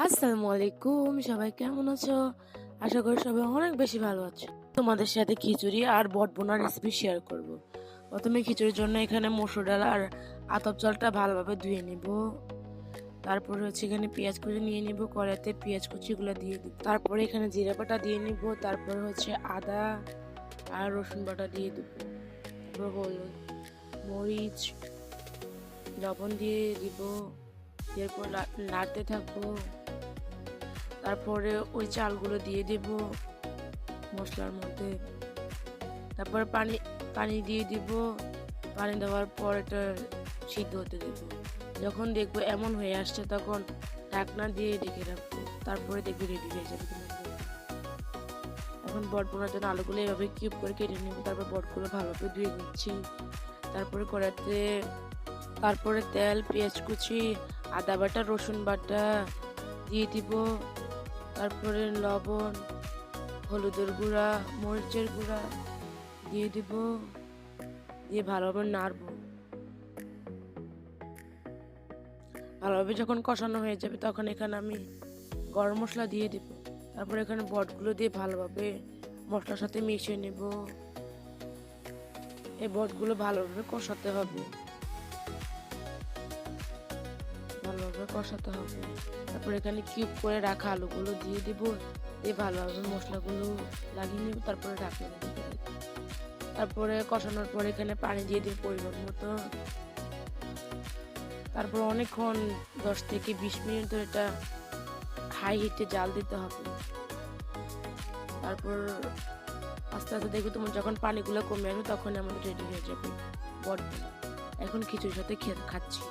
আসসালামু আলাইকুম, সবাই কেমন আছো? আশা করি সবাই অনেক বেশি ভালো আছো। তোমাদের সাথে খিচুড়ি আর বটবোনা রেসিপি শেয়ার করব। প্রথমে খিচুড়ির জন্য এখানে মসুর ডাল আর আতপ চালটা ভালোভাবে ধুয়ে নিব। তারপরে এখানে পেঁয়াজ কুচি নিয়ে নিব, কড়াইতে পেঁয়াজ কুচিগুলো দিয়ে দিব। তারপরে এখানে জিরা বাটা দিয়ে নিব, তারপরে আদা আর রসুন বাটা দিয়ে দিব। তারপর হলুদ, মরিচ, লবণ দিয়ে দিব। এরপর নাড়তে থাকবো। তারপরে ওই চালগুলো দিয়ে দেব মশলার মধ্যে। তারপর পানি দিয়ে দিব। পানি দেওয়ার পর এটা সিদ্ধ হতে দেব। যখন দেখবো এমন হয়ে আসছে তখন ঢাকনা দিয়ে ঢেকে রাখবো। তারপরে দেখবি রেডি হয়ে যাবে। এখন বট বোনার জন্য আলুগুলো এভাবে কিউব করে কেটে নেব। তারপর বটগুলো ভালোভাবে ধুয়ে নিচ্ছি। তারপরে কড়াইতে তেল, পেঁয়াজ কুচি, আদা বাটা, রসুন বাটা দিয়ে দিব। তারপরে লবণ, হলুদের গুঁড়া, মরিচের গুঁড়া দিয়ে দিব। দিয়ে ভালোভাবে নাড়বো। ভালোভাবে যখন কষানো হয়ে যাবে তখন এখানে আমি গরম মশলা দিয়ে দিব। তারপর এখানে বটগুলো দিয়ে ভালোভাবে মশলার সাথে মিশিয়ে নেব। এই বটগুলো ভালোভাবে কষাতে হবে। তারপর এখানে কিউব করে রাখা আলুগুলো দিয়ে দিব। দিয়ে ভালোভাবে মশলাগুলো লাগিয়ে নেব। তারপরে ঢাকনা দিয়ে দিব। তারপরে কষানোর পর এখানে পানি দিয়ে দিব পরিমাণ মতো। তারপর অনেকক্ষণ 10 থেকে 20 মিনিট ধরে এটা হাই হিটে জাল দিতে হবে। তারপর আস্তে আস্তে দেখবে তোমার যখন পানিগুলো কমে আসবে তখন আমাদের রেডি হয়ে যাবে বট। এখন খিচুড়ির সাথে খাচ্ছি।